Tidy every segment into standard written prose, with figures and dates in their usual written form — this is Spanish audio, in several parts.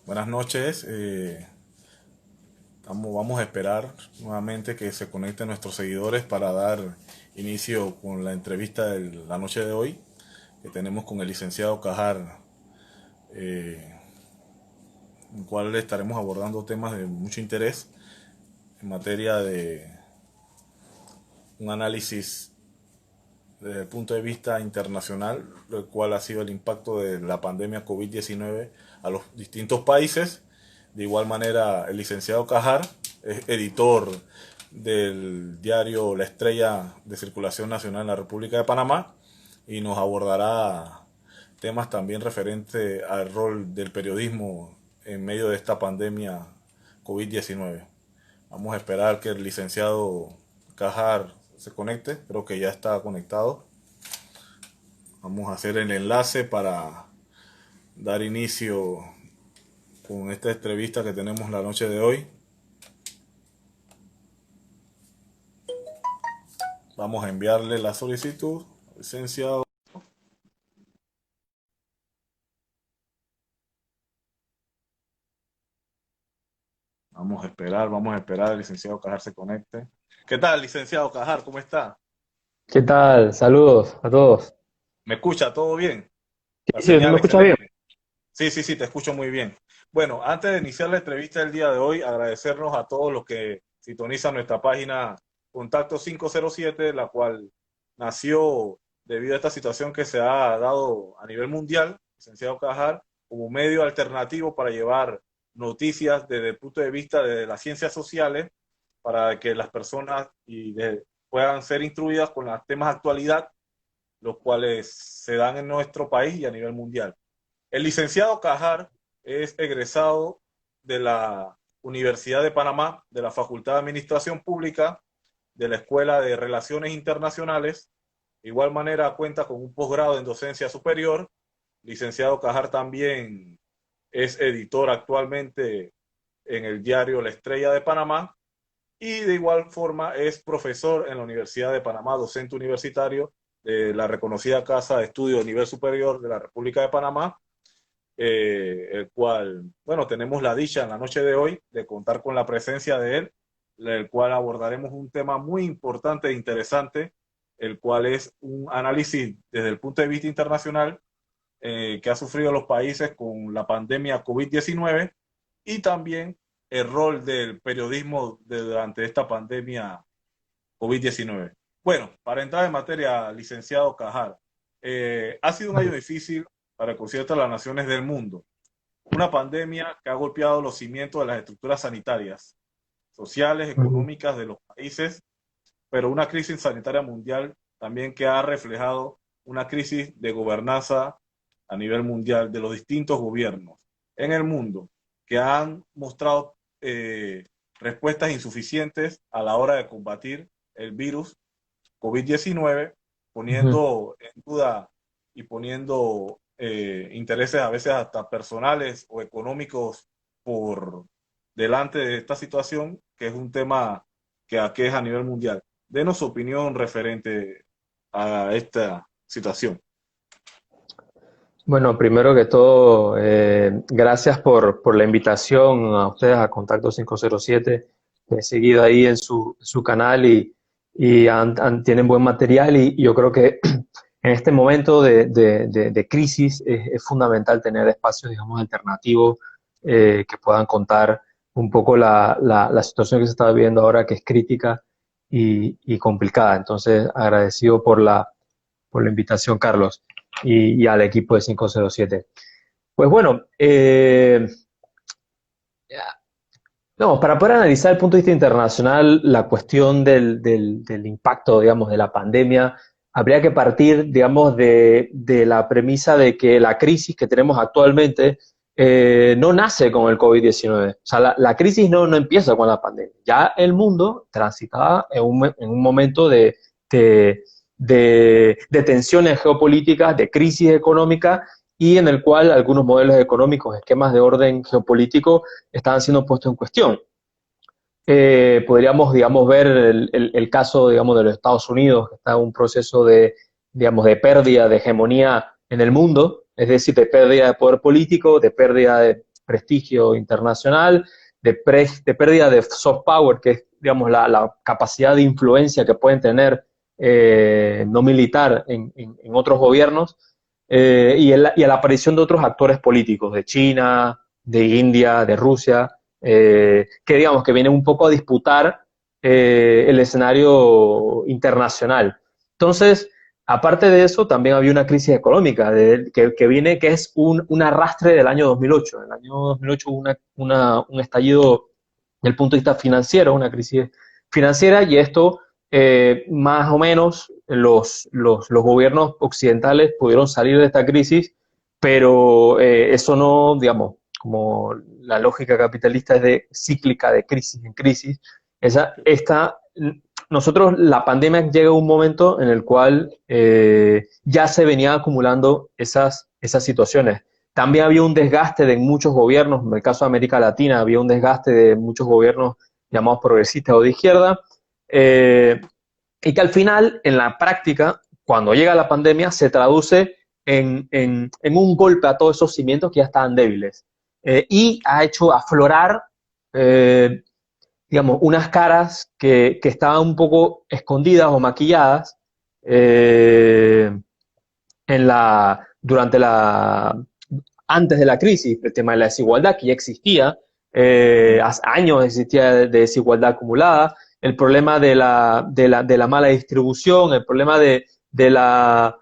Buenas noches. Vamos a esperar nuevamente que se conecten nuestros seguidores para dar inicio con la entrevista de la noche de hoy que tenemos con el licenciado Cajar, en el cual estaremos abordando temas de mucho interés en materia de un análisis desde el punto de vista internacional, el cual ha sido el impacto de la pandemia COVID-19 a los distintos países. De igual manera, el licenciado Cajar es editor del diario La Estrella de Circulación Nacional en la República de Panamá y nos abordará temas también referentes al rol del periodismo en medio de esta pandemia COVID-19. Vamos a esperar que el licenciado Cajar se conecte, creo que ya está conectado. Vamos a hacer el enlace para dar inicio con esta entrevista que tenemos la noche de hoy. Vamos a enviarle la solicitud, licenciado. Vamos a esperar, el licenciado Cajar se conecte. ¿Qué tal, licenciado Cajar? ¿Cómo está? ¿Qué tal? Saludos a todos. ¿Me escucha? ¿Todo bien? La Sí, sí, ¿me señal escuchas bien? excelente. Sí, sí, sí, te escucho muy bien. Bueno, antes de iniciar la entrevista del día de hoy, agradecernos a todos los que sintonizan nuestra página Contacto 507, la cual nació debido a esta situación que se ha dado a nivel mundial, licenciado Cajar, como medio alternativo para llevar noticias desde el punto de vista de las ciencias sociales, para que las personas puedan ser instruidas con los temas de actualidad, los cuales se dan en nuestro país y a nivel mundial. El licenciado Cajar es egresado de la Universidad de Panamá, de la Facultad de Administración Pública, de la Escuela de Relaciones Internacionales. De igual manera cuenta con un posgrado en docencia superior. Licenciado Cajar también es editor actualmente en el diario La Estrella de Panamá y de igual forma es profesor en la Universidad de Panamá, docente universitario de la reconocida Casa de Estudios de Nivel Superior de la República de Panamá, el cual, bueno, tenemos la dicha en la noche de hoy de contar con la presencia de él, el cual abordaremos un tema muy importante e interesante, el cual es un análisis desde el punto de vista internacional que ha sufrido los países con la pandemia COVID-19 y también el rol del periodismo durante esta pandemia COVID-19. Bueno, para entrar en materia, licenciado Cajar, ha sido un año difícil para el concierto de las naciones del mundo. Una pandemia que ha golpeado los cimientos de las estructuras sanitarias, sociales, Ujú. económicas de los países, pero una crisis sanitaria mundial también que ha reflejado una crisis de gobernanza a nivel mundial de los distintos gobiernos en el mundo que han mostrado respuestas insuficientes a la hora de combatir el virus COVID-19, Ujú. poniendo en duda y poniendo intereses a veces hasta personales o económicos por delante de esta situación, que es un tema que aqueja a nivel mundial. Denos su opinión referente a esta situación. Bueno, primero que todo, gracias por la invitación a ustedes a Contacto 507. He seguido ahí en su canal y tienen buen material y yo creo que en este momento de crisis es fundamental tener espacios, digamos, alternativos que puedan contar un poco la situación que se está viviendo ahora, que es crítica y complicada. Entonces, agradecido por la invitación, Carlos, y al equipo de 507. Pues bueno, no, para poder analizar el punto de vista internacional la cuestión del impacto, digamos, de la pandemia, habría que partir, digamos, de la premisa de que la crisis que tenemos actualmente no nace con el COVID-19. O sea, la crisis no empieza con la pandemia. Ya el mundo transitaba en un momento de tensiones geopolíticas, de crisis económica y en el cual algunos modelos económicos, esquemas de orden geopolítico estaban siendo puestos en cuestión. Podríamos, digamos, ver el caso, digamos, de los Estados Unidos, que está en un proceso digamos, de pérdida de hegemonía en el mundo, es decir, de pérdida de poder político, de pérdida de prestigio internacional, de pérdida de soft power, que es, digamos, la capacidad de influencia que pueden tener no militar en otros gobiernos, y a la aparición de otros actores políticos, de China, de India, de Rusia, que digamos que vienen un poco a disputar el escenario internacional. Entonces, aparte de eso, también había una crisis económica que es un arrastre del año 2008. En el año 2008 hubo un estallido desde el punto de vista financiero, una crisis financiera, y esto más o menos los gobiernos occidentales pudieron salir de esta crisis, pero eso no, digamos, como la lógica capitalista es de cíclica, de crisis en crisis, nosotros, la pandemia llega a un momento en el cual ya se venían acumulando esas situaciones. También había un desgaste de muchos gobiernos, en el caso de América Latina, había un desgaste de muchos gobiernos llamados progresistas o de izquierda, y que al final, en la práctica, cuando llega la pandemia, se traduce en un golpe a todos esos cimientos que ya estaban débiles. Y ha hecho aflorar, digamos, unas caras que estaban un poco escondidas o maquilladas antes de la crisis, el tema de la desigualdad que ya existía, hace años existía de desigualdad acumulada, el problema de la mala distribución, el problema de la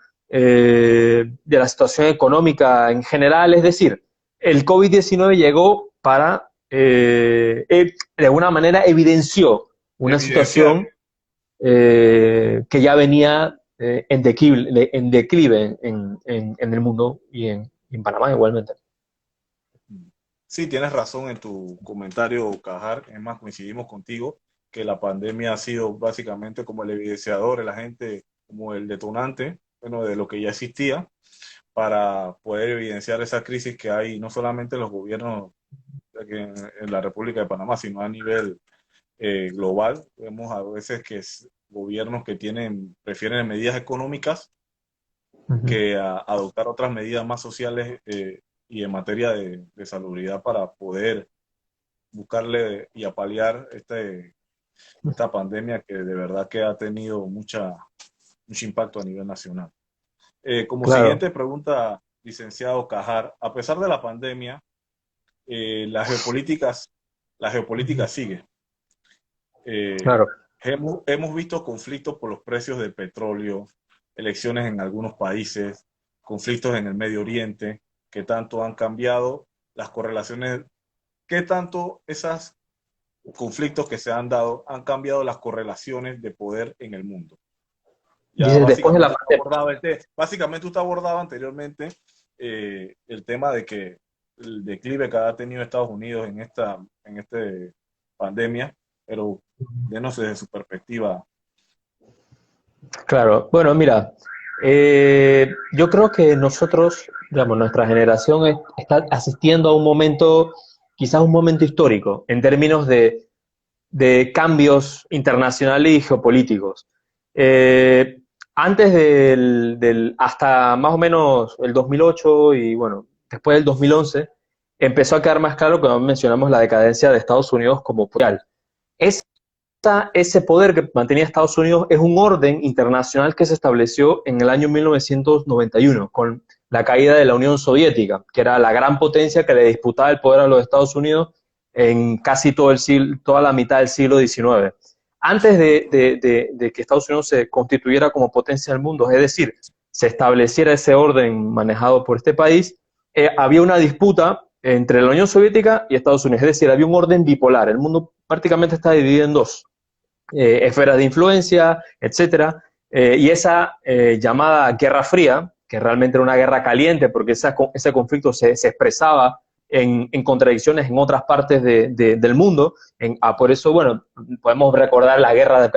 situación económica en general, es decir, el COVID-19 llegó para, de alguna manera, evidenció una situación que ya venía en declive en el mundo y en Panamá igualmente. Sí, tienes razón en tu comentario, Cajar. Es más, coincidimos contigo que la pandemia ha sido básicamente como el evidenciador, el agente, como el detonante, bueno, de lo que ya existía para poder evidenciar esa crisis que hay no solamente en los gobiernos aquí en la República de Panamá, sino a nivel global. Vemos a veces que gobiernos que prefieren medidas económicas que adoptar otras medidas más sociales y en materia de salubridad para poder buscarle y apalear esta pandemia que de verdad que ha tenido mucho impacto a nivel nacional. Como Claro. siguiente pregunta, licenciado Cajar, a pesar de la pandemia, la geopolítica sigue. Claro. Hemos visto conflictos por los precios del petróleo, elecciones en algunos países, conflictos en el Medio Oriente, que tanto han cambiado las correlaciones, qué tanto esos conflictos que se han dado han cambiado las correlaciones de poder en el mundo. Ya Dices, después de la básicamente usted abordaba anteriormente el tema de que el declive que ha tenido Estados Unidos en esta pandemia, pero denos desde su perspectiva. Claro, bueno, mira, yo creo que nosotros, digamos, nuestra generación está asistiendo a un momento, quizás un momento histórico, en términos de cambios internacionales y geopolíticos. Antes hasta más o menos el 2008 y bueno, después del 2011, empezó a quedar más claro que mencionamos la decadencia de Estados Unidos como poder. Ese poder que mantenía Estados Unidos es un orden internacional que se estableció en el año 1991 con la caída de la Unión Soviética, que era la gran potencia que le disputaba el poder a los Estados Unidos en casi toda la mitad del siglo XIX. Antes de que Estados Unidos se constituyera como potencia del mundo, es decir, se estableciera ese orden manejado por este país, había una disputa entre la Unión Soviética y Estados Unidos, es decir, había un orden bipolar. El mundo prácticamente está dividido en dos. Esferas de influencia, etcétera, y esa llamada Guerra Fría, que realmente era una guerra caliente porque ese conflicto se expresaba en contradicciones en otras partes del mundo. Por eso, bueno, podemos recordar la guerra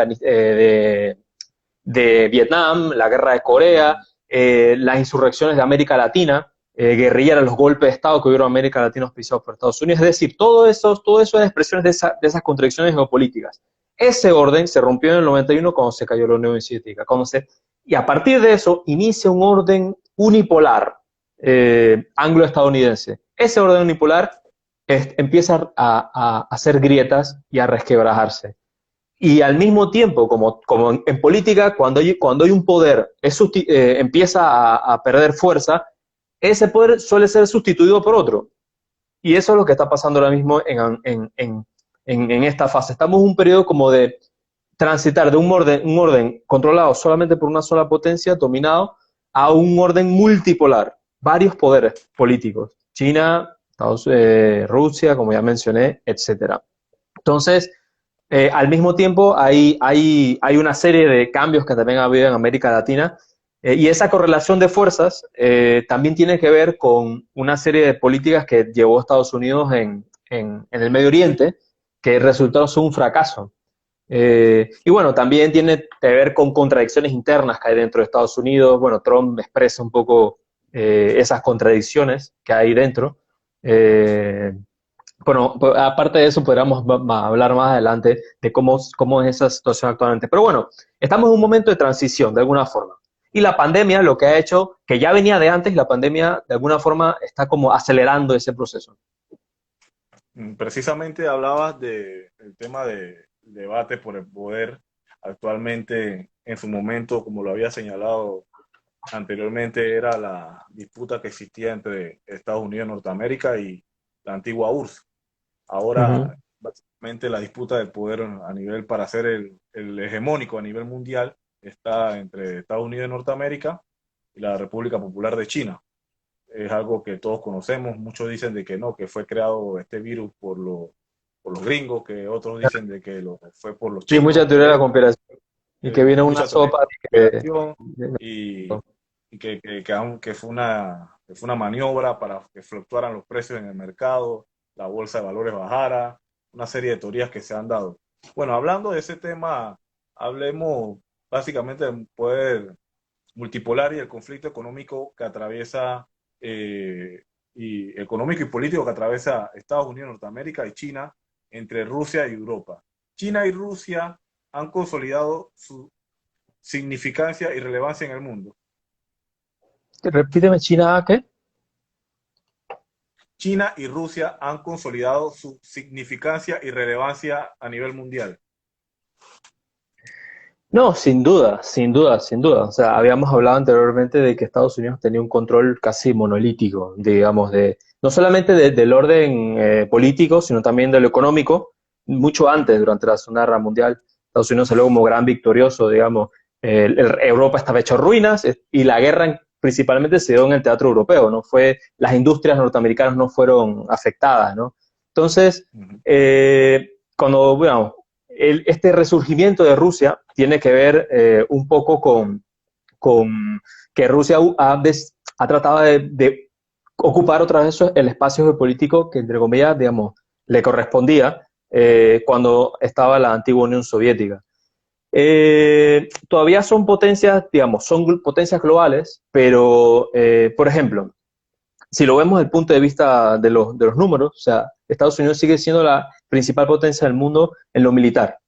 de Vietnam, la guerra de Corea, las insurrecciones de América Latina, guerrilleras, los golpes de Estado que hubieron en América Latina auspiciados por Estados Unidos. Es decir, todo eso eran expresiones de esas contradicciones geopolíticas. Ese orden se rompió en el 91 cuando se cayó la Unión Soviética. Y a partir de eso inicia un orden unipolar anglo-estadounidense. Ese orden unipolar empieza a hacer grietas y a resquebrajarse. Y al mismo tiempo, como en política, cuando hay un poder, empieza a perder fuerza, ese poder suele ser sustituido por otro. Y eso es lo que está pasando ahora mismo en esta fase. Estamos en un periodo como de transitar de un orden controlado solamente por una sola potencia, dominado, a un orden multipolar, varios poderes políticos, China, Rusia, como ya mencioné, etcétera. Entonces, al mismo tiempo, hay una serie de cambios que también ha habido en América Latina, y esa correlación de fuerzas también tiene que ver con una serie de políticas que llevó Estados Unidos en el Medio Oriente, que el resultado son un fracaso. Y bueno, también tiene que ver con contradicciones internas que hay dentro de Estados Unidos. Bueno, Trump expresa un poco esas contradicciones que hay dentro. Eh, bueno, aparte de eso, podríamos hablar más adelante de cómo es esa situación actualmente. Pero bueno, estamos en un momento de transición, de alguna forma. Y la pandemia lo que ha hecho, que ya venía de antes, la pandemia de alguna forma está como acelerando ese proceso. Precisamente hablabas del tema de debate por el poder actualmente, en su momento, como lo había señalado anteriormente, era la disputa que existía entre Estados Unidos y Norteamérica y la antigua URSS. Ujú. Ahora, básicamente, la disputa del poder a nivel para ser el hegemónico a nivel mundial está entre Estados Unidos y Norteamérica y la República Popular de China. Es algo que todos conocemos. Muchos dicen de que no, que fue creado este virus por los gringos, que otros dicen de que fue por los Sí, mucha chinos, teoría de la pero conspiración. Y que viene una mucha teoría sopa de de conspiración y que fue una maniobra para que fluctuaran los precios en el mercado, la bolsa de valores bajara, una serie de teorías que se han dado. Bueno, hablando de ese tema, hablemos básicamente del poder multipolar y el conflicto económico que atraviesa y económico y político que atraviesa Estados Unidos, Norteamérica y China entre Rusia y Europa. China y Rusia han consolidado su significancia y relevancia en el mundo. Repíteme, China, ¿qué? China y Rusia han consolidado su significancia y relevancia a nivel mundial. No, sin duda, sin duda, sin duda. O sea, habíamos hablado anteriormente de que Estados Unidos tenía un control casi monolítico, digamos, no solamente del orden político, sino también de lo económico. Mucho antes, durante la Segunda Guerra Mundial, Estados Unidos salió como gran victorioso, digamos. Europa estaba hecho ruinas y la guerra principalmente se dio en el teatro europeo, ¿no? Las industrias norteamericanas no fueron afectadas, ¿no? Entonces, Uh -huh. bueno, este resurgimiento de Rusia tiene que ver un poco con que Rusia ha tratado de ocupar otra vez el espacio geopolítico que, entre comillas, digamos, le correspondía cuando estaba la antigua Unión Soviética. Todavía son potencias, digamos, son potencias globales, pero, por ejemplo, si lo vemos desde el punto de vista de los números, o sea, Estados Unidos sigue siendo la principal potencia del mundo en lo militar.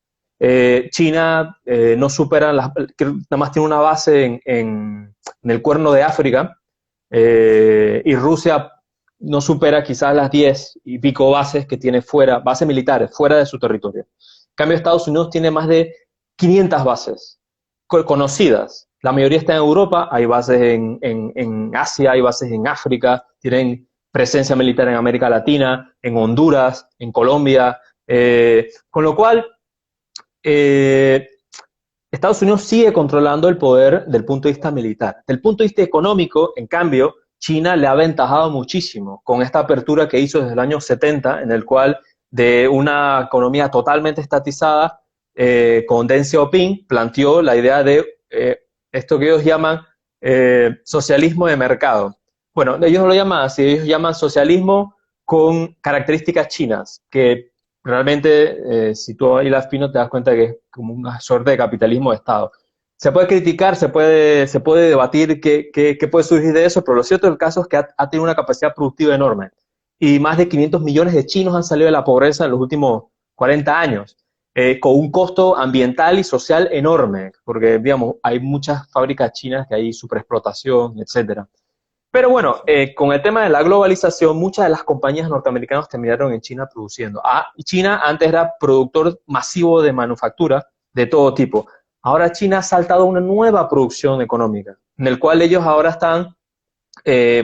China no supera, nada más tiene una base en el Cuerno de África, y Rusia no supera quizás las 10 y pico bases que tiene fuera, bases militares, fuera de su territorio. En cambio, Estados Unidos tiene más de 500 bases conocidas. La mayoría está en Europa, hay bases en Asia, hay bases en África, tienen presencia militar en América Latina, en Honduras, en Colombia, con lo cual eh, Estados Unidos sigue controlando el poder del punto de vista militar. Del punto de vista económico, en cambio, China le ha aventajado muchísimo con esta apertura que hizo desde el año 70, en el cual de una economía totalmente estatizada, con Deng Xiaoping planteó la idea de esto que ellos llaman socialismo de mercado. Bueno, ellos no lo llaman así, ellos llaman socialismo con características chinas, que realmente, si tú hilas fino, te das cuenta que es como una suerte de capitalismo de Estado. Se puede criticar, se puede debatir qué puede surgir de eso, pero lo cierto del caso es que ha tenido una capacidad productiva enorme. Y más de 500 millones de chinos han salido de la pobreza en los últimos 40 años, con un costo ambiental y social enorme, porque, digamos, hay muchas fábricas chinas que hay superexplotación, etcétera. Pero bueno, con el tema de la globalización, muchas de las compañías norteamericanas terminaron en China produciendo. China antes era productor masivo de manufactura de todo tipo. Ahora China ha saltado a una nueva producción económica, en el cual ellos ahora están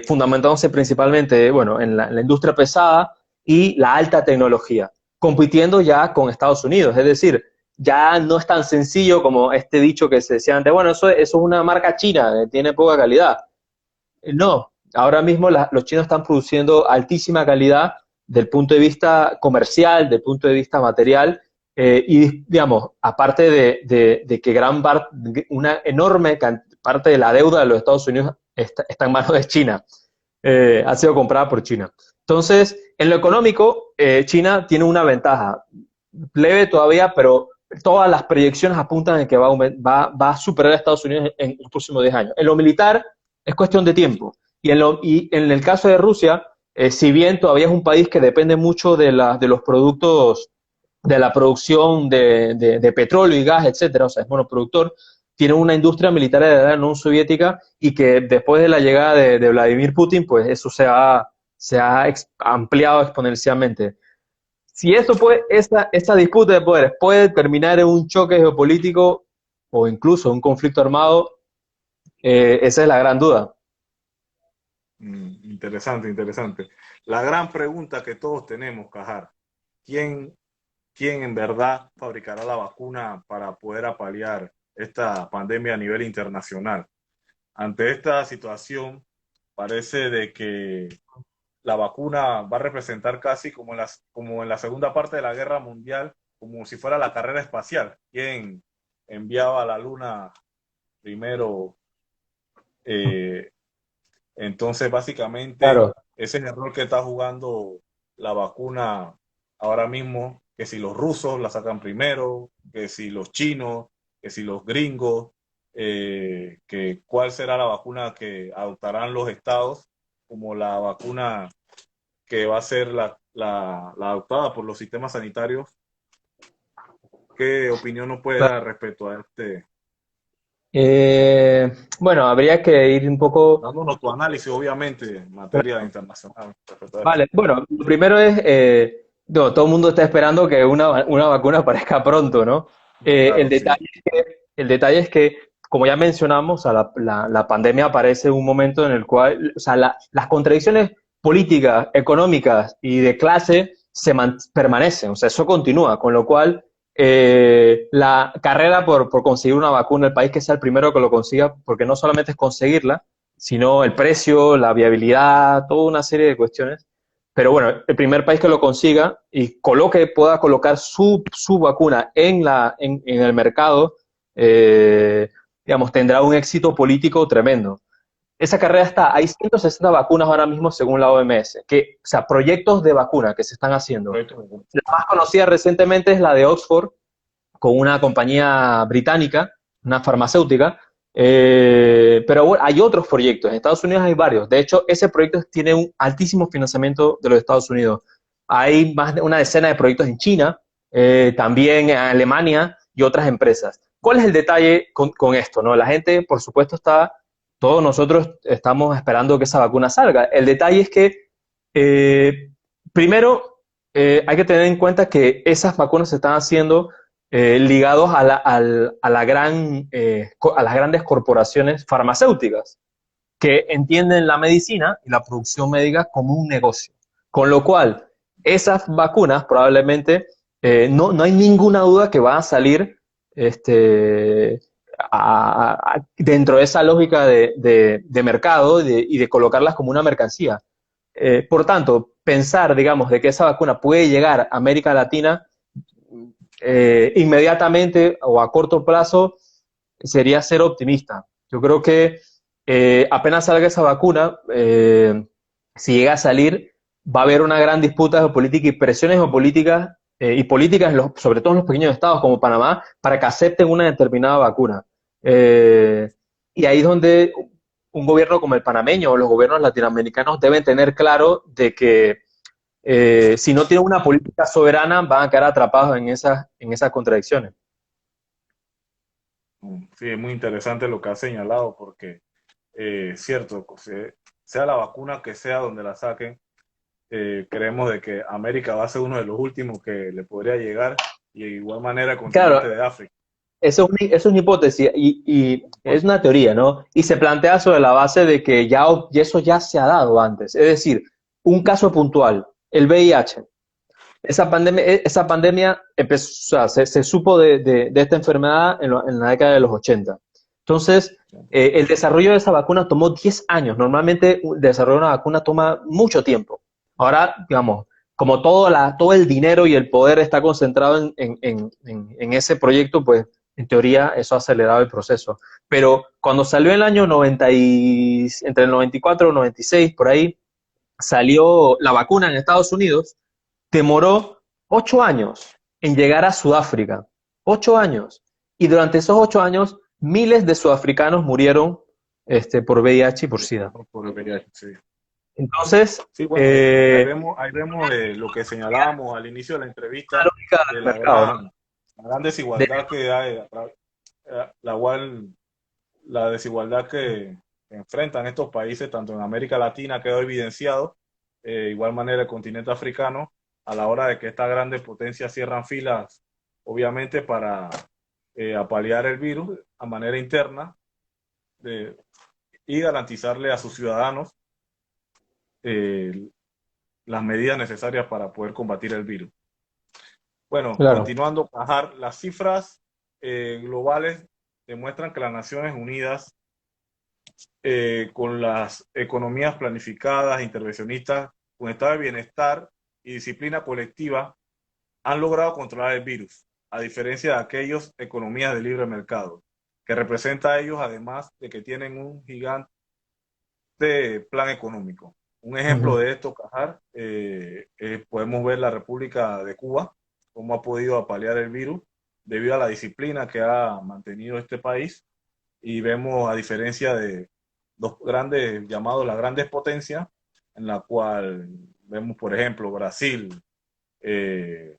fundamentándose principalmente, bueno, en la industria pesada y la alta tecnología, compitiendo ya con Estados Unidos. Es decir, ya no es tan sencillo como este dicho que se decía antes, bueno, eso es una marca china, tiene poca calidad. No, ahora mismo los chinos están produciendo altísima calidad del punto de vista comercial, del punto de vista material, y digamos, aparte de que una enorme parte de la deuda de los Estados Unidos está en manos de China, ha sido comprada por China. Entonces, en lo económico, China tiene una ventaja, leve todavía, pero todas las proyecciones apuntan a que va a superar a Estados Unidos en los próximos 10 años. En lo militar es cuestión de tiempo. Y en el caso de Rusia, si bien todavía es un país que depende mucho de los productos, de la producción de petróleo y gas, etcétera, o sea, es monoproductor, tiene una industria militar de la Unión Soviética y que después de la llegada de Vladimir Putin, pues eso se ha ampliado exponencialmente. Si eso puede, esa disputa de poderes puede terminar en un choque geopolítico o incluso un conflicto armado, esa es la gran duda. Interesante, interesante. La gran pregunta que todos tenemos, Cajar, ¿quién, quién en verdad fabricará la vacuna para poder apalear esta pandemia a nivel internacional? Ante esta situación, parece de que la vacuna va a representar casi como en la segunda parte de la Guerra Mundial, como si fuera la carrera espacial. ¿Quién enviaba a la Luna primero? Eh, entonces, básicamente, Claro. ese es el rol que está jugando la vacuna ahora mismo, que si los rusos la sacan primero, que si los chinos, que si los gringos, que cuál será la vacuna que adoptarán los estados como la vacuna que va a ser la adoptada por los sistemas sanitarios. ¿Qué opinión nos puede dar respecto a este? Bueno, habría que ir un poco. Dándonos tu análisis, obviamente, en materia internacional respecto a esto. Vale, bueno, lo primero es, no, todo el mundo está esperando que una vacuna aparezca pronto, ¿no? Claro, sí. El detalle es que, como ya mencionamos, o sea, la pandemia aparece en un momento en el cual, o sea, las contradicciones políticas, económicas y de clase permanecen, o sea, eso continúa, con lo cual la carrera por conseguir una vacuna, el país que sea el primero que lo consiga, porque no solamente es conseguirla, sino el precio, la viabilidad, toda una serie de cuestiones. Pero bueno, el primer país que lo consiga y pueda colocar su vacuna en el mercado, digamos, tendrá un éxito político tremendo. Esa carrera hay 160 vacunas ahora mismo según la OMS, o sea, proyectos de vacuna que se están haciendo. Correcto. La más conocida recientemente es la de Oxford, con una compañía británica, una farmacéutica, pero bueno, hay otros proyectos. En Estados Unidos hay varios. De hecho, ese proyecto tiene un altísimo financiamiento de los Estados Unidos. Hay más de una decena de proyectos en China, también en Alemania y otras empresas. ¿Cuál es el detalle con esto? ¿No? La gente, por supuesto, todos nosotros estamos esperando que esa vacuna salga. El detalle es que, primero, hay que tener en cuenta que esas vacunas se están haciendo ligados a las grandes corporaciones farmacéuticas que entienden la medicina y la producción médica como un negocio. Con lo cual, esas vacunas probablemente no hay ninguna duda que van a salir este, dentro de esa lógica de mercado y de colocarlas como una mercancía. Por tanto, pensar, digamos, de que esa vacuna puede llegar a América Latina inmediatamente o a corto plazo sería ser optimista. Yo creo que apenas salga esa vacuna, si llega a salir, va a haber una gran disputa geopolítica y presiones geopolíticas y políticas, sobre todo en los pequeños estados como Panamá, para que acepten una determinada vacuna. Eh, y ahí es donde un gobierno como el panameño o los gobiernos latinoamericanos deben tener claro de que si no tienen una política soberana, van a quedar atrapados en esas contradicciones. Sí, es muy interesante lo que has señalado porque, cierto, José, sea la vacuna que sea donde la saquen, creemos de que América va a ser uno de los últimos que le podría llegar, y de igual manera el Claro, continente de África. eso es una hipótesis y es una teoría, ¿no? Y se plantea sobre la base de que y eso ya se ha dado antes. Es decir, un caso puntual, el VIH. Esa pandemia empezó, o sea, se supo de esta enfermedad en la década de los 80. Entonces, el desarrollo de esa vacuna tomó 10 años. Normalmente, el desarrollo de una vacuna toma mucho tiempo. Ahora, digamos, como todo el dinero y el poder está concentrado en ese proyecto, pues en teoría eso ha acelerado el proceso. Pero cuando salió el año entre el 94 y el 96, por ahí, salió la vacuna en Estados Unidos, demoró 8 años en llegar a Sudáfrica. 8 años. Y durante esos 8 años, miles de sudafricanos murieron por VIH y por SIDA. Por el VIH, sí. Entonces, Sí, bueno, ahí vemos lo que señalábamos al inicio de la la entrevista, lógica de del mercado, ¿no? la gran De- desigualdad que hay, la desigualdad que enfrentan estos países, tanto en América Latina, quedó evidenciado, igual manera el continente africano, a la hora de que estas grandes potencias cierran filas, obviamente para apalear el virus a manera interna de- y garantizarle a sus ciudadanos eh, las medidas necesarias para poder combatir el virus. Bueno, claro, continuando, Cajar, las cifras globales demuestran que las Naciones Unidas, con las economías planificadas, intervencionistas, con estado de bienestar y disciplina colectiva, han logrado controlar el virus, a diferencia de aquellas economías de libre mercado, que representa a ellos, además de que tienen un gigante plan económico. Un ejemplo ujú, de esto, Cajar, podemos ver la República de Cuba, cómo ha podido apalear el virus debido a la disciplina que ha mantenido este país, y vemos, a diferencia de dos grandes llamados las grandes potencias, en la cual vemos, por ejemplo, Brasil, eh,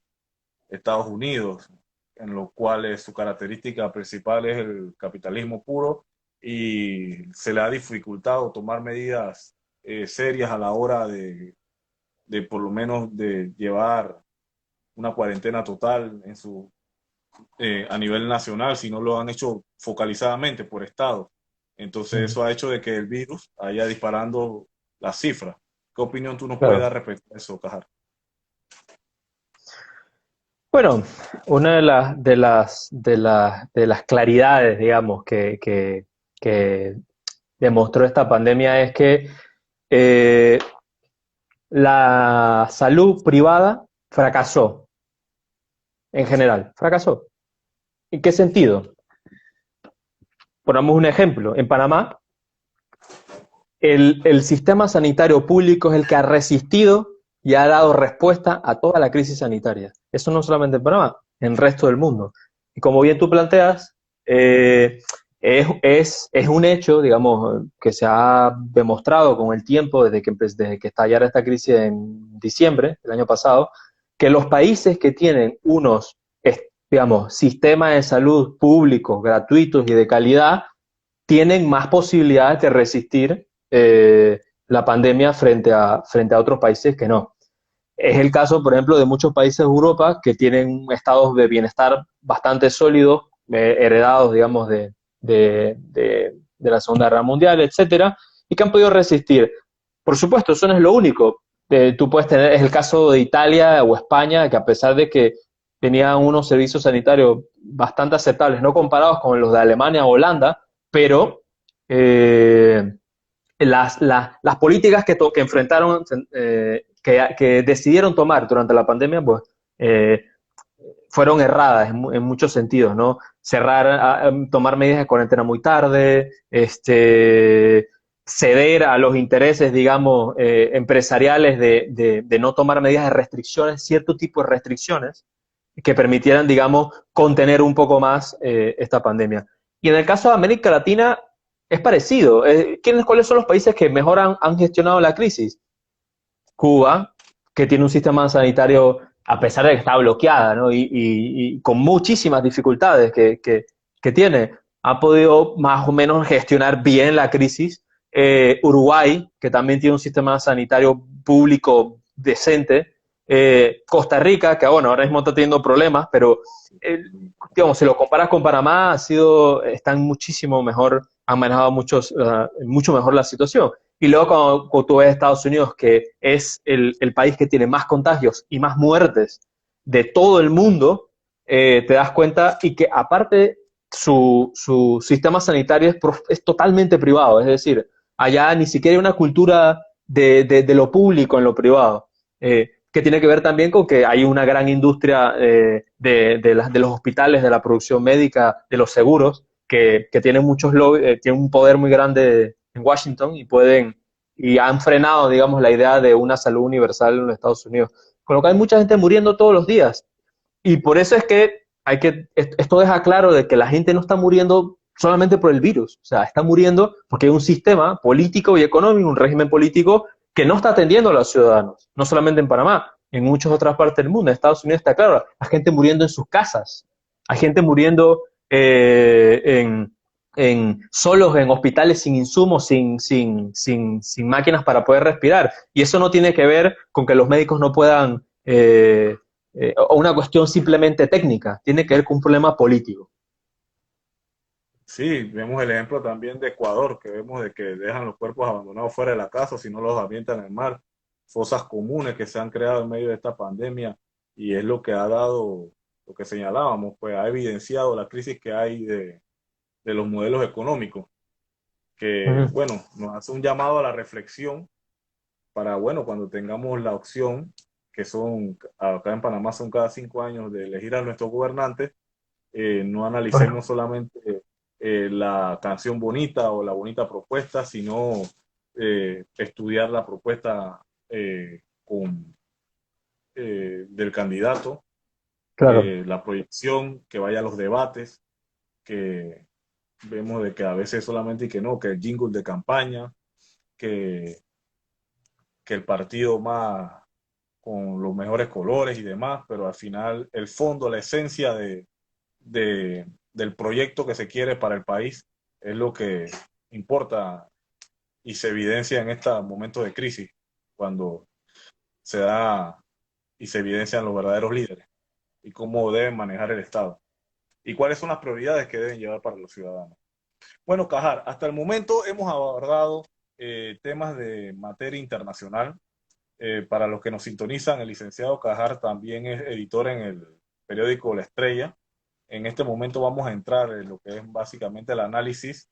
Estados Unidos, en los cuales su característica principal es el capitalismo puro, y se le ha dificultado tomar medidas serias a la hora de por lo menos de llevar una cuarentena total a nivel nacional, si no lo han hecho focalizadamente por estado. Entonces ujú, eso ha hecho de que el virus haya disparando las cifras. ¿Qué opinión tú nos puedes claro. dar respecto a eso, Cajar? Bueno, una de las claridades, digamos, que demostró esta pandemia es que eh, la salud privada fracasó en general, fracasó. ¿En qué sentido? Ponemos un ejemplo. En Panamá, el sistema sanitario público es el que ha resistido y ha dado respuesta a toda la crisis sanitaria. Eso no solamente en Panamá, en el resto del mundo. Y como bien tú planteas, es un hecho, digamos, que se ha demostrado con el tiempo, desde que estallara esta crisis en diciembre del año pasado, que los países que tienen unos, digamos, sistemas de salud públicos, gratuitos y de calidad, tienen más posibilidades de resistir la pandemia frente a otros países que no. Es el caso, por ejemplo, de muchos países de Europa que tienen estados de bienestar bastante sólidos, heredados, digamos, de la Segunda Guerra Mundial, etcétera, y que han podido resistir. Por supuesto, eso no es lo único. Tú puedes tener, es el caso de Italia o España, que a pesar de que tenían unos servicios sanitarios bastante aceptables, no comparados con los de Alemania o Holanda, pero las políticas que enfrentaron, que decidieron tomar durante la pandemia, pues eh, fueron erradas en muchos sentidos, ¿no? Tomar medidas de cuarentena muy tarde, ceder a los intereses, digamos, empresariales de no tomar medidas de restricciones, cierto tipo de restricciones que permitieran, digamos, contener un poco más esta pandemia. Y en el caso de América Latina es parecido. ¿Cuáles son los países que mejor han gestionado la crisis? Cuba, que tiene un sistema sanitario, a pesar de que está bloqueada, ¿no? Y con muchísimas dificultades que tiene, ha podido más o menos gestionar bien la crisis Uruguay, que también tiene un sistema sanitario público decente, Costa Rica, que bueno, ahora mismo está teniendo problemas, pero digamos, si lo comparas con Panamá, están muchísimo mejor, han manejado mucho mejor la situación. Y luego cuando tú ves Estados Unidos, que es el país que tiene más contagios y más muertes de todo el mundo, te das cuenta y que aparte su sistema sanitario es totalmente privado, es decir, allá ni siquiera hay una cultura de lo público en lo privado, que tiene que ver también con que hay una gran industria de los hospitales, de la producción médica, de los seguros, que tienen tienen un poder muy grande en Washington y han frenado, digamos, la idea de una salud universal en los Estados Unidos. Con lo que hay mucha gente muriendo todos los días. Y por eso es que esto deja claro de que la gente no está muriendo solamente por el virus, o sea, está muriendo porque hay un sistema político y económico, un régimen político que no está atendiendo a los ciudadanos, no solamente en Panamá, en muchas otras partes del mundo. En Estados Unidos está claro, hay gente muriendo en sus casas, hay gente muriendo solos en hospitales sin insumos, sin máquinas para poder respirar. Y eso no tiene que ver con que los médicos no puedan, o una cuestión simplemente técnica, tiene que ver con un problema político. Sí, vemos el ejemplo también de Ecuador, que vemos de que dejan los cuerpos abandonados fuera de la casa, si no los avientan al mar, fosas comunes que se han creado en medio de esta pandemia, y es lo que ha dado, lo que señalábamos, pues ha evidenciado la crisis que hay de los modelos económicos, que, Ujú. bueno, nos hace un llamado a la reflexión para, bueno, cuando tengamos la opción, que son, acá en Panamá son cada 5 años, de elegir a nuestros gobernantes, no analicemos solamente la canción bonita o la bonita propuesta, sino estudiar la propuesta del candidato, Claro, la proyección, que vaya a los debates, que vemos de que a veces solamente y que no, que el jingle de campaña, que, que el partido más con los mejores colores y demás, pero al final el fondo, la esencia del proyecto que se quiere para el país es lo que importa y se evidencia en estos momentos de crisis, cuando se da y se evidencian los verdaderos líderes y cómo deben manejar el Estado y cuáles son las prioridades que deben llevar para los ciudadanos. Bueno, Cajar, hasta el momento hemos abordado temas de materia internacional. Para los que nos sintonizan, el licenciado Cajar también es editor en el periódico La Estrella. En este momento vamos a entrar en lo que es básicamente el análisis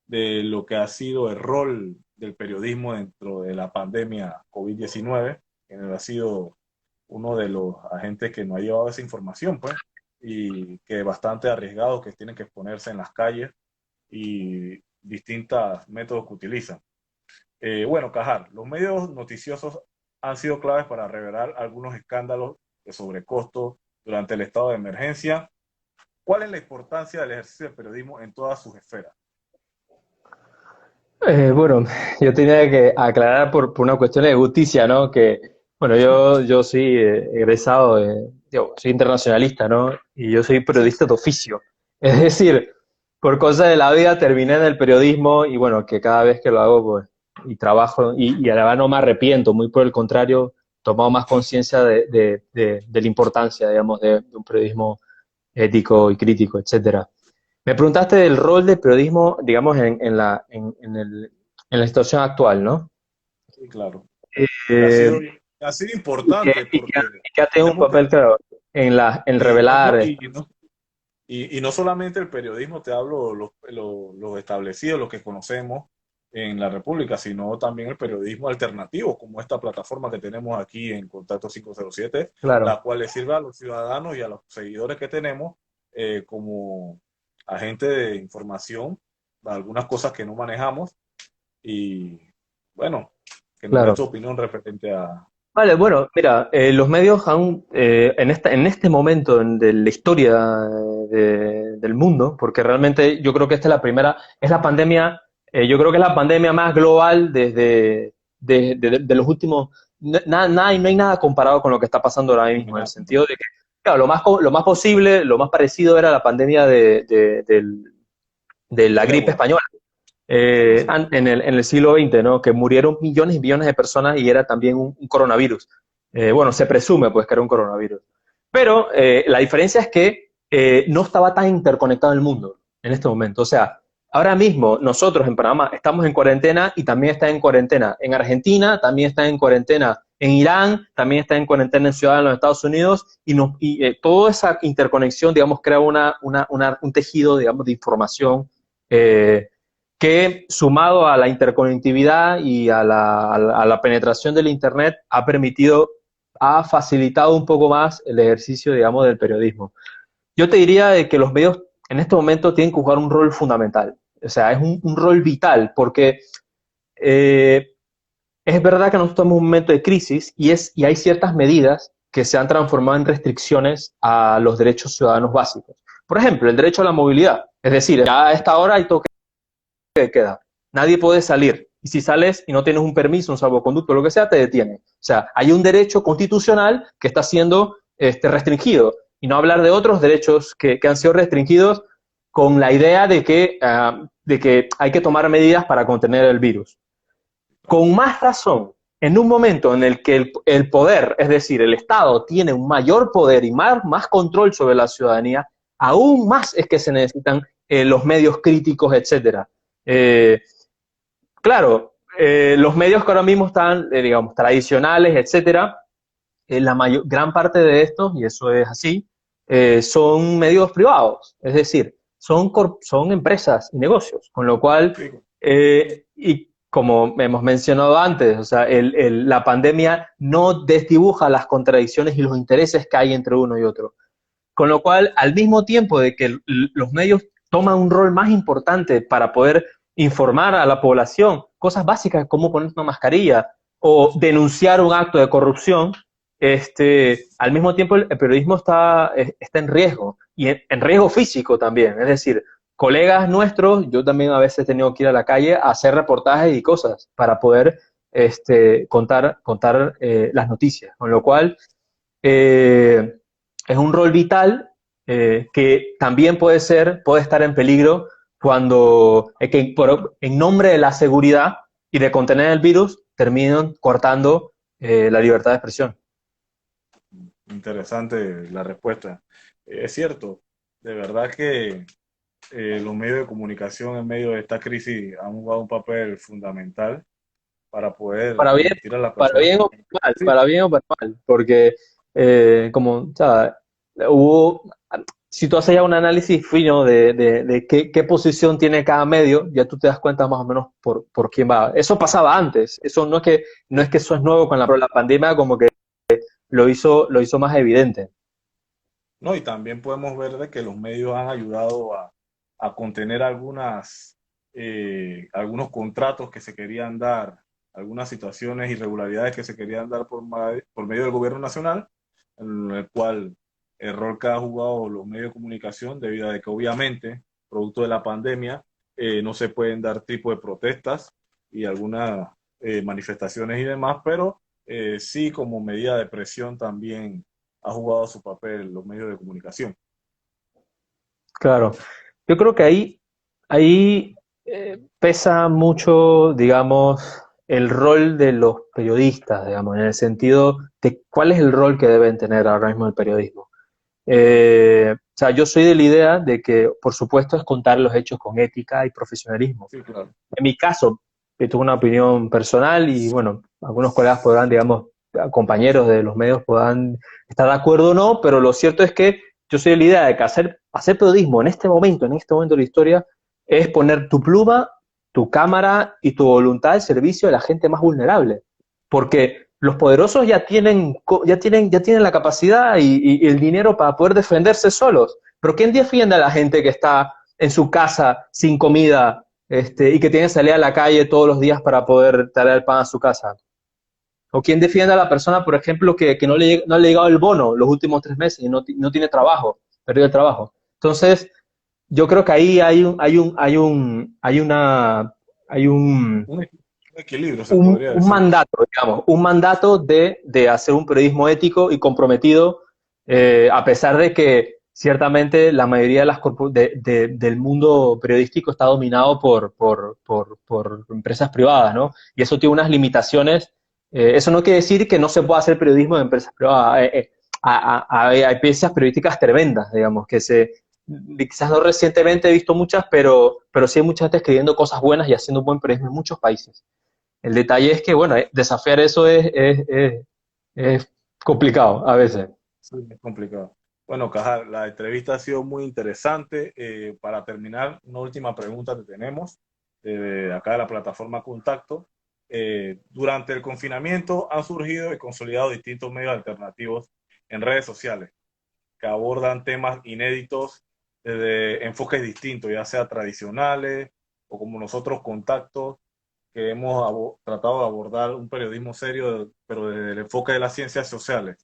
de lo que ha sido el rol del periodismo dentro de la pandemia COVID-19, que ha sido uno de los agentes que nos ha llevado esa información, pues, y que bastante arriesgados, que tienen que exponerse en las calles y distintos métodos que utilizan. Bueno, Cajar, los medios noticiosos han sido claves para revelar algunos escándalos de sobrecostos durante el estado de emergencia. ¿Cuál es la importancia del ejercicio del periodismo en todas sus esferas? Bueno, yo tenía que aclarar por una cuestión de justicia, ¿no? Que, bueno, yo soy egresado, soy internacionalista, ¿no? Y yo soy Sí, periodista de oficio. Es decir, por cosas de la vida terminé en el periodismo y bueno, que cada vez que lo hago, pues, y trabajo, y a la verdad no me arrepiento, muy por el contrario, he tomado más conciencia de la importancia, digamos, de un periodismo ético y crítico, etcétera. Me preguntaste del rol del periodismo, digamos, en la situación actual, ¿no? sí, claro. Que Eh, ha sido importante porque y que ha tenido un hemos papel, tenido, claro, en y no, revelar. no, y no solamente el periodismo, te hablo los establecidos, los que conocemos en la República, sino también el periodismo alternativo, como esta plataforma que tenemos aquí en Contacto 507, Claro. la cual le sirve a los ciudadanos y a los seguidores que tenemos como agente de información, algunas cosas que no manejamos y bueno, que nos dé Claro. tu opinión referente a... Vale, bueno, mira, los medios han, en este momento de la historia del mundo, porque realmente yo creo que esta es la primera, es la pandemia, yo creo que es la pandemia más global de los últimos, no hay nada comparado con lo que está pasando ahora mismo, en el sentido de que, claro, lo más posible, lo más parecido era la pandemia de la Del gripe ébola. española, Sí, en el siglo XX, ¿no? Que murieron millones y millones de personas y era también un coronavirus. Bueno, se presume pues que era un coronavirus. Pero la diferencia es que no estaba tan interconectado el mundo en este momento. O sea, ahora mismo nosotros en Panamá estamos en cuarentena y también está en cuarentena en Argentina, también está en cuarentena en Irán, también está en cuarentena en Ciudad de los Estados Unidos toda esa interconexión, digamos, crea un tejido, digamos, de información eh, que sumado a la interconectividad y a la penetración del Internet ha facilitado un poco más el ejercicio, digamos, del periodismo. Yo te diría de que los medios en este momento tienen que jugar un rol fundamental, o sea, es un rol vital porque eh, es verdad que nosotros estamos en un momento de crisis y hay ciertas medidas que se han transformado en restricciones a los derechos ciudadanos básicos. Por ejemplo, el derecho a la movilidad, es decir, ya a esta hora hay toque de queda. Nadie puede salir. Y si sales y no tienes un permiso, un salvoconducto, lo que sea, te detiene. O sea, hay un derecho constitucional que está siendo restringido. Y no hablar de otros derechos que han sido restringidos con la idea de que hay que tomar medidas para contener el virus. Con más razón, en un momento en el que el poder, es decir, el Estado, tiene un mayor poder y más control sobre la ciudadanía, aún más es que se necesitan los medios críticos, etcétera. Eh, claro, los medios que ahora mismo están, digamos, tradicionales, etcétera, gran parte de estos, y eso es así, son medios privados, es decir, son empresas y negocios, con lo cual, sí, y como hemos mencionado antes, o sea, la pandemia no desdibuja las contradicciones y los intereses que hay entre uno y otro. Con lo cual, al mismo tiempo de que los medios toman un rol más importante para poder informar a la población cosas básicas como poner una mascarilla o denunciar un acto de corrupción, al mismo tiempo el periodismo está en riesgo y en riesgo físico también. Es decir, colegas nuestros, yo también a veces he tenido que ir a la calle a hacer reportajes y cosas para poder contar las noticias. Con lo cual, eh, es un rol vital que también puede estar en peligro cuando en nombre de la seguridad y de contener el virus terminan cortando la libertad de expresión. interesante la respuesta. Es cierto, de verdad que los medios de comunicación en medio de esta crisis han jugado un papel fundamental para poder Para bien, permitir a las para personas. bien o para mal, Sí, para bien o para mal, porque como, o sea, hubo, si tú haces ya un análisis fino de qué posición tiene cada medio, ya tú te das cuenta más o menos por quién va. Eso pasaba antes, eso no es que eso es nuevo con la pandemia, como que lo hizo más evidente. ¿no? Y también podemos ver de que los medios han ayudado a contener algunos contratos que se querían dar, algunas situaciones, irregularidades que se querían dar por medio del gobierno nacional, en el cual el rol que ha jugado los medios de comunicación, debido a que obviamente, producto de la pandemia, no se pueden dar tipo de protestas y algunas manifestaciones y demás, pero sí como medida de presión también ha jugado su papel los medios de comunicación. Claro, yo creo que ahí pesa mucho, digamos, el rol de los periodistas, digamos, en el sentido de cuál es el rol que deben tener ahora mismo el periodismo. O sea, yo soy de la idea de que, por supuesto, es contar los hechos con ética y profesionalismo. Sí, claro. En mi caso, que tuve una opinión personal y, bueno, algunos colegas podrán, digamos, compañeros de los medios podrán estar de acuerdo o no, pero lo cierto es que yo soy de la idea de que hacer periodismo en este momento de la historia, es poner tu pluma, tu cámara y tu voluntad al servicio de la gente más vulnerable. Porque los poderosos ya tienen la capacidad y el dinero para poder defenderse solos. Pero ¿quién defiende a la gente que está en su casa sin comida y que tiene que salir a la calle todos los días para poder traer el pan a su casa? ¿O quién defiende a la persona, por ejemplo, que no le ha llegado el bono los últimos 3 meses y no tiene trabajo, perdió el trabajo? Entonces, yo creo que ahí hay Un equilibrio se podría un decir. mandato, digamos, un mandato de hacer un periodismo ético y comprometido, a pesar de que ciertamente la mayoría de del mundo periodístico está dominado por empresas privadas, ¿no? Y eso tiene unas limitaciones. Eso no quiere decir que no se pueda hacer periodismo de empresas privadas. Hay piezas periodísticas tremendas, digamos, quizás no recientemente he visto muchas, pero sí hay mucha gente escribiendo cosas buenas y haciendo buen periodismo en muchos países. El detalle es que, bueno, desafiar eso es complicado a veces. Sí, es complicado. Bueno, Cajar, la entrevista ha sido muy interesante. Para terminar, una última pregunta que tenemos de acá de la plataforma Contacto. Durante el confinamiento han surgido y consolidado distintos medios alternativos en redes sociales que abordan temas inéditos desde enfoques distintos, ya sea tradicionales o como nosotros Contactos, que hemos tratado de abordar un periodismo serio, pero desde el enfoque de las ciencias sociales.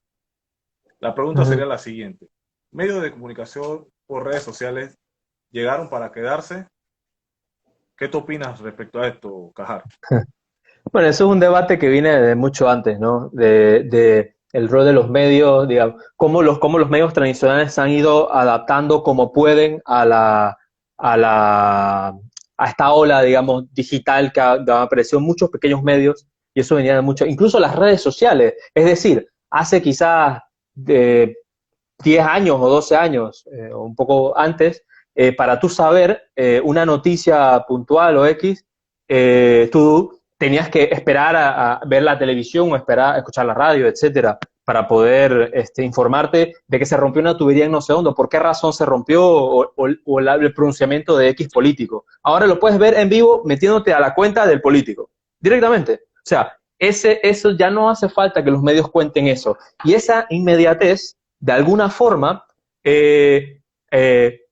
La pregunta sería Ujú. la siguiente. ¿Medios de comunicación por redes sociales llegaron para quedarse? ¿Qué tú opinas respecto a esto, Cajar? Bueno, eso es un debate que viene de mucho antes, ¿no? De el rol de los medios, digamos, cómo los medios tradicionales se han ido adaptando como pueden a la, a esta ola, digamos, digital que ha aparecido en muchos pequeños medios, y eso venía de mucho, incluso las redes sociales. Es decir, hace quizás de 10 años o 12 años, o un poco antes, para tú saber una noticia puntual o X, tú tenías que esperar a ver la televisión o esperar a escuchar la radio, etcétera, para poder informarte de que se rompió una tubería en no sé dónde, por qué razón se rompió o el pronunciamiento de X político. Ahora lo puedes ver en vivo metiéndote a la cuenta del político, directamente. O sea, eso ya no hace falta que los medios cuenten eso. Y esa inmediatez de alguna forma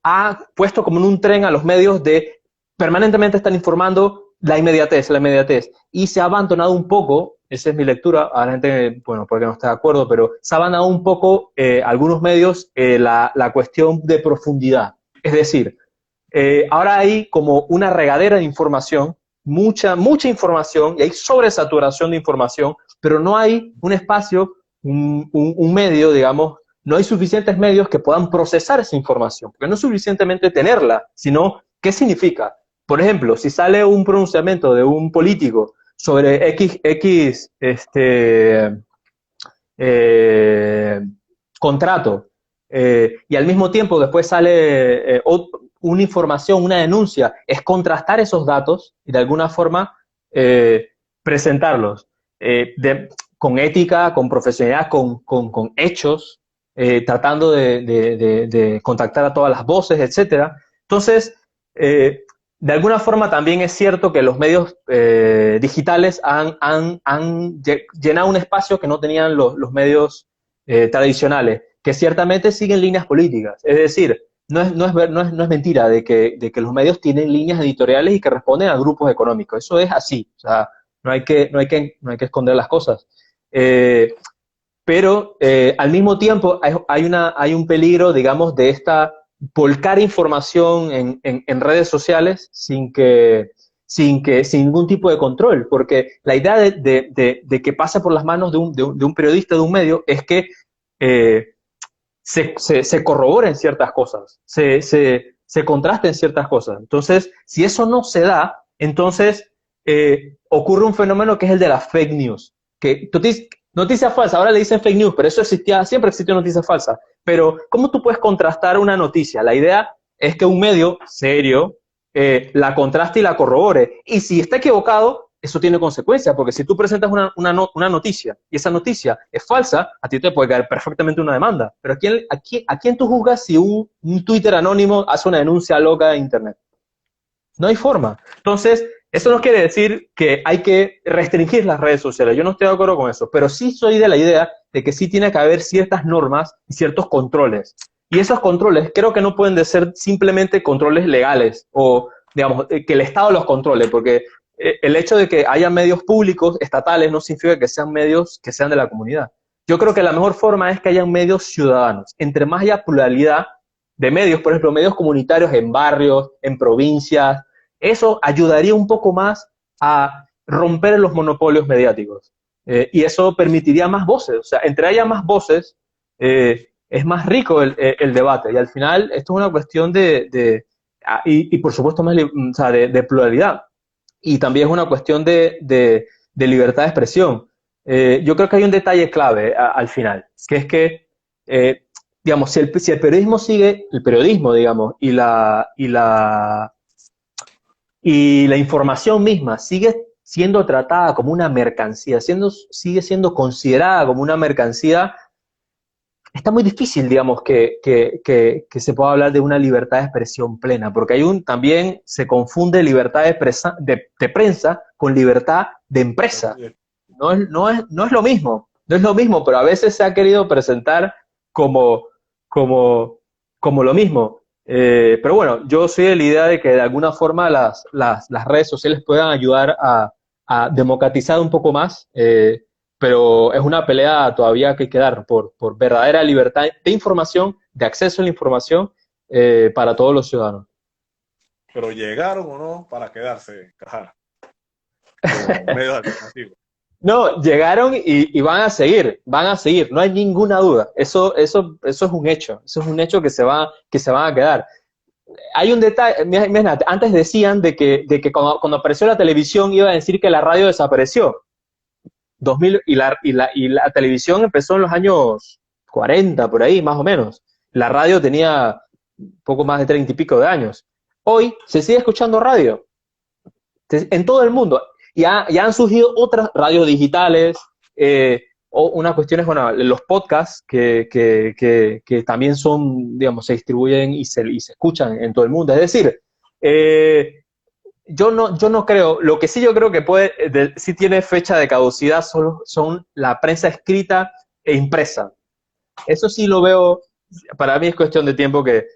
ha puesto como en un tren a los medios de permanentemente estar informando la inmediatez. Y se ha abandonado un poco, esa es mi lectura, a la gente, bueno, porque no está de acuerdo, pero se ha abandonado un poco algunos medios la cuestión de profundidad. Es decir, ahora hay como una regadera de información, mucha información, y hay sobresaturación de información, pero no hay un espacio, un medio, digamos, no hay suficientes medios que puedan procesar esa información, porque no es suficientemente tenerla, sino qué significa. Por ejemplo, si sale un pronunciamiento de un político sobre X eh, contrato, y al mismo tiempo después sale una información, una denuncia, es contrastar esos datos y de alguna forma eh, presentarlos con ética, con profesionalidad, con hechos, tratando de contactar a todas las voces, etcétera. Entonces, de alguna forma también es cierto que los medios digitales han llenado un espacio que no tenían los medios tradicionales, que ciertamente siguen líneas políticas. Es decir, no es mentira de que los medios tienen líneas editoriales y que responden a grupos económicos. Eso es así. O sea, no hay que esconder las cosas. Eh, pero al mismo tiempo hay un peligro, digamos, de esta volcar información en redes sociales sin ningún tipo de control, porque la idea de que pase por las manos de un periodista, de un medio, es que eh, se corroboren ciertas cosas, se contrasten ciertas cosas. Entonces, si eso no se da, entonces ocurre un fenómeno que es el de las fake news, que noticias falsas, ahora le dicen fake news, pero eso existía, siempre existió noticia falsa. Pero, ¿cómo tú puedes contrastar una noticia? La idea es que un medio serio la contraste y la corrobore. Y si está equivocado, eso tiene consecuencias, porque si tú presentas una noticia y esa noticia es falsa, a ti te puede caer perfectamente una demanda. Pero ¿a quién tú juzgas si un Twitter anónimo hace una denuncia loca de Internet? No hay forma. Entonces, eso no quiere decir que hay que restringir las redes sociales. Yo no estoy de acuerdo con eso, pero sí soy de la idea de que sí tiene que haber ciertas normas y ciertos controles. Y esos controles creo que no pueden de ser simplemente controles legales o, digamos, que el Estado los controle, porque el hecho de que haya medios públicos, estatales, no significa que sean medios que sean de la comunidad. Yo creo que la mejor forma es que haya medios ciudadanos. Entre más haya pluralidad de medios, por ejemplo, medios comunitarios en barrios, en provincias, eso ayudaría un poco más a romper los monopolios mediáticos. Y eso permitiría más voces. O sea, entre haya más voces, es más rico el debate. Y al final esto es una cuestión y por supuesto más, o sea, de pluralidad. Y también es una cuestión de libertad de expresión. Yo creo que hay un detalle clave al final, que es que, digamos, si el periodismo sigue, el periodismo, digamos, y la información misma sigue siendo tratada como una mercancía, sigue siendo considerada como una mercancía, está muy difícil, digamos, que se pueda hablar de una libertad de expresión plena, porque también se confunde libertad de prensa con libertad de empresa. No es lo mismo, no es lo mismo, pero a veces se ha querido presentar como, como, como lo mismo. Pero bueno, yo soy de la idea de que de alguna forma las redes sociales puedan ayudar a democratizar un poco más, pero es una pelea todavía que hay que dar por verdadera libertad de información, de acceso a la información para todos los ciudadanos. Pero llegaron o no para quedarse, Cajara, como medios alternativos. No, llegaron y van a seguir, no hay ninguna duda. Eso es un hecho, eso es un hecho que se van a quedar. Hay un detalle, mira, antes decían de que cuando apareció la televisión iba a decir que la radio desapareció. 2000, y la televisión empezó en los años 40, por ahí, más o menos. La radio tenía poco más de 30 y pico de años. Hoy se sigue escuchando radio en todo el mundo. Ya han surgido otras radios digitales, o unas cuestiones, bueno, los podcasts que también son, digamos, se distribuyen y se escuchan en todo el mundo. Es decir, yo no creo, lo que sí yo creo que sí tiene fecha de caducidad son la prensa escrita e impresa. Eso sí lo veo, para mí es cuestión de tiempo que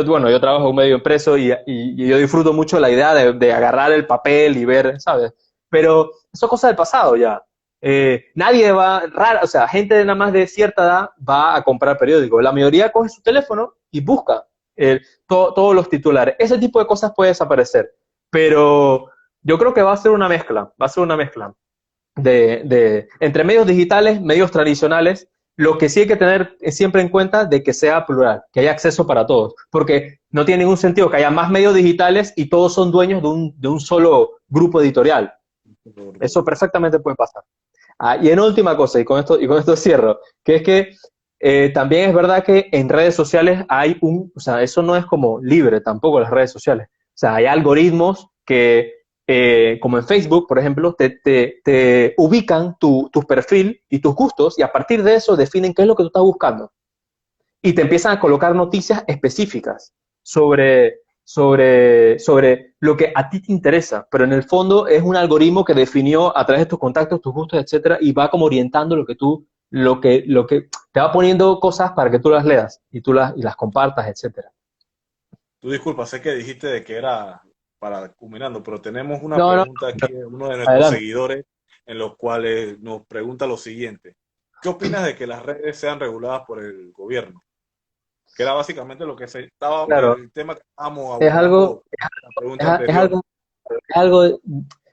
bueno, yo trabajo en un medio impreso y yo disfruto mucho la idea de agarrar el papel y ver, ¿sabes? Pero eso es cosa del pasado ya. Nadie o sea, gente de nada más de cierta edad va a comprar periódicos. La mayoría coge su teléfono y busca todos los titulares. Ese tipo de cosas puede desaparecer. Pero yo creo que va a ser una mezcla entre medios digitales, medios tradicionales. Lo que sí hay que tener siempre en cuenta de que sea plural, que haya acceso para todos, porque no tiene ningún sentido que haya más medios digitales y todos son dueños de un solo grupo editorial. Eso perfectamente puede pasar. Y en última cosa, y con esto cierro, que es que también es verdad que en redes sociales o sea, eso no es como libre tampoco las redes sociales. O sea, hay algoritmos que, como en Facebook, por ejemplo, te ubican tu perfil y tus gustos y a partir de eso definen qué es lo que tú estás buscando. Y te empiezan a colocar noticias específicas sobre lo que a ti te interesa, pero en el fondo es un algoritmo que definió a través de tus contactos, tus gustos, etcétera, y va como orientando lo que te va poniendo cosas para que tú las leas y las compartas, etcétera. Tú disculpa, sé que dijiste de que era para culminando, pero tenemos una No, no, pregunta aquí de uno de nuestros adelante. seguidores en los cuales nos pregunta lo siguiente. ¿Qué opinas de que las redes sean reguladas por el gobierno? Que era básicamente lo que Claro, el tema que estábamos es algo, abordando en la pregunta es, es anterior. algo, es algo,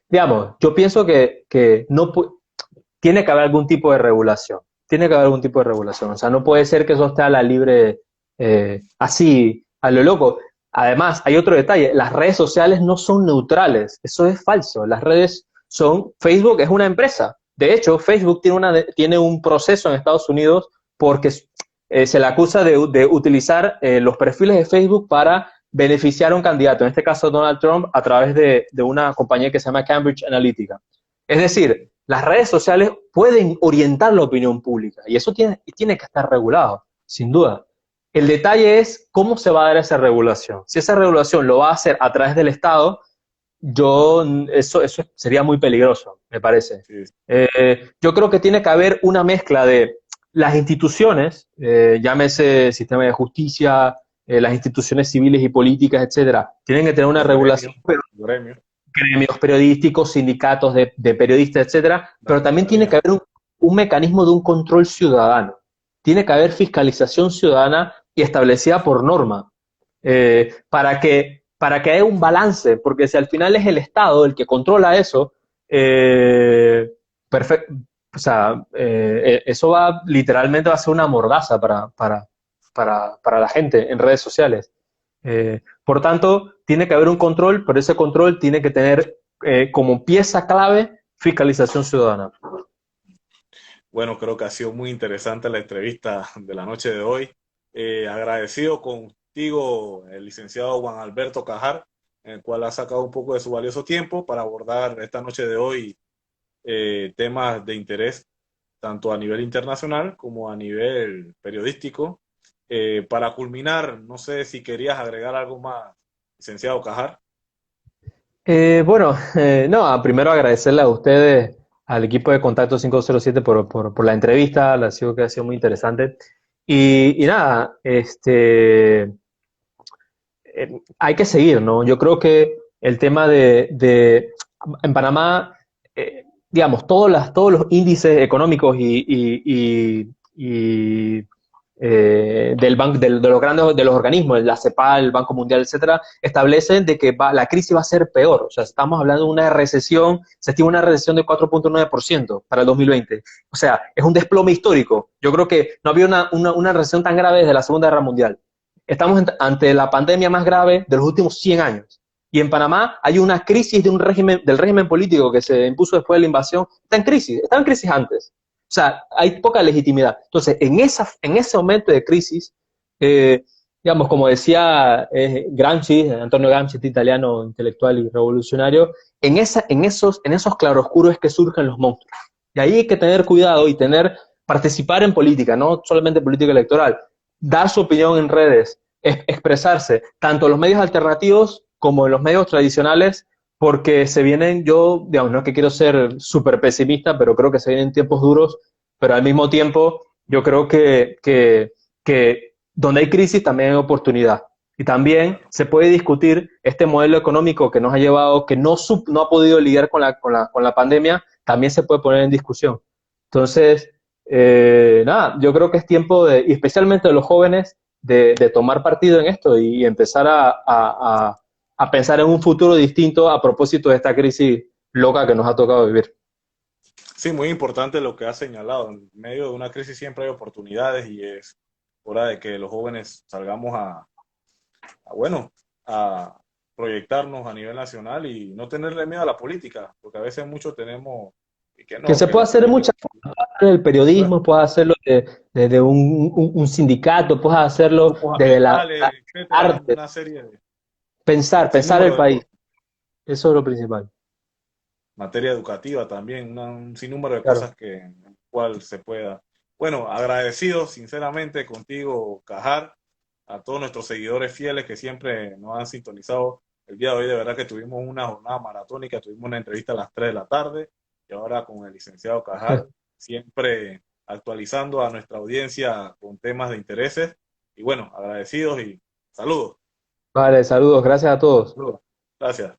digamos, yo pienso que no tiene que haber algún tipo de regulación. Tiene que haber algún tipo de regulación. O sea, no puede ser que eso esté a la libre, así, a lo loco. Además, hay otro detalle. Las redes sociales no son neutrales. Eso es falso. Facebook es una empresa. De hecho, Facebook tiene un proceso en Estados Unidos porque se le acusa de utilizar los perfiles de Facebook para beneficiar a un candidato, en este caso Donald Trump, a través de una compañía que se llama Cambridge Analytica. Es decir, las redes sociales pueden orientar la opinión pública y eso tiene que estar regulado, sin duda. El detalle es cómo se va a dar esa regulación. Si esa regulación lo va a hacer a través del Estado, eso sería muy peligroso, me parece. Sí. Yo creo que tiene que haber una mezcla de las instituciones, llámese sistema de justicia, las instituciones civiles y políticas, etcétera, tienen que tener una regulación, pero Gremio. gremios periodísticos, sindicatos de periodistas, etcétera, pero también tiene que haber un mecanismo de un control ciudadano. Tiene que haber fiscalización ciudadana y establecida por norma, para que haya un balance, porque si al final es el Estado el que controla eso, perfecto, o sea, eso literalmente va a ser una mordaza para la gente en redes sociales. Por tanto, tiene que haber un control, pero ese control tiene que tener como pieza clave fiscalización ciudadana. Bueno, creo que ha sido muy interesante la entrevista de la noche de hoy. Agradecido contigo, el licenciado Juan Alberto Cajar, en el cual ha sacado un poco de su valioso tiempo para abordar esta noche de hoy temas de interés tanto a nivel internacional como a nivel periodístico. Para culminar, no sé si querías agregar algo más, licenciado Cajar. No, primero agradecerle a ustedes, al equipo de Contacto 507 por la entrevista, que ha sido muy interesante. Y nada, hay que seguir, ¿no? Yo creo que el tema en Panamá, digamos, todos los índices económicos de los grandes de los organismos, la CEPAL, el Banco Mundial, etcétera, establecen de que la crisis va a ser peor. O sea, estamos hablando de una recesión, se estima una recesión de 4.9% para el 2020. O sea, es un desplome histórico. Yo creo que no había una recesión tan grave desde la Segunda Guerra Mundial. Estamos ante la pandemia más grave de los últimos 100 años. Y en Panamá hay una crisis del régimen político que se impuso después de la invasión. Estaba en crisis antes. O sea, hay poca legitimidad. Entonces, en ese momento de crisis, digamos, como decía Gramsci, Antonio Gramsci, este italiano intelectual y revolucionario, en esos claroscuros es que surgen los monstruos. Y ahí hay que tener cuidado y participar en política, no solamente política electoral, dar su opinión en redes, expresarse, tanto en los medios alternativos como en los medios tradicionales, porque se vienen, digamos, no es que quiero ser súper pesimista, pero creo que se vienen tiempos duros, pero al mismo tiempo yo creo que donde hay crisis también hay oportunidad. Y también se puede discutir este modelo económico que nos ha llevado, que no ha podido lidiar con la pandemia, también se puede poner en discusión. Entonces, nada, yo creo que es tiempo y especialmente de los jóvenes, de tomar partido en esto y empezar a pensar en un futuro distinto a propósito de esta crisis loca que nos ha tocado vivir. Sí, muy importante lo que has señalado. En medio de una crisis siempre hay oportunidades y es hora de que los jóvenes salgamos bueno, a proyectarnos a nivel nacional y no tenerle miedo a la política, porque a veces muchos tenemos y que Que no, se que puede la hacer en política muchas cosas, en el periodismo, puedes hacerlo desde un sindicato, puedes hacerlo grupos desde ambientales, la etcétera, hay arte, una serie de pensar el sinnúmero de país, cosas. eso es lo principal. Materia educativa también, un sinnúmero de Claro. cosas que en el cual se pueda. Bueno, agradecido sinceramente contigo, Cajar, a todos nuestros seguidores fieles que siempre nos han sintonizado. El día de hoy de verdad que tuvimos una jornada maratónica, tuvimos una entrevista a las 3 de la tarde y ahora con el licenciado Cajar, siempre actualizando a nuestra audiencia con temas de intereses. Y bueno, agradecidos y saludos. Vale, saludos, gracias a todos. Gracias.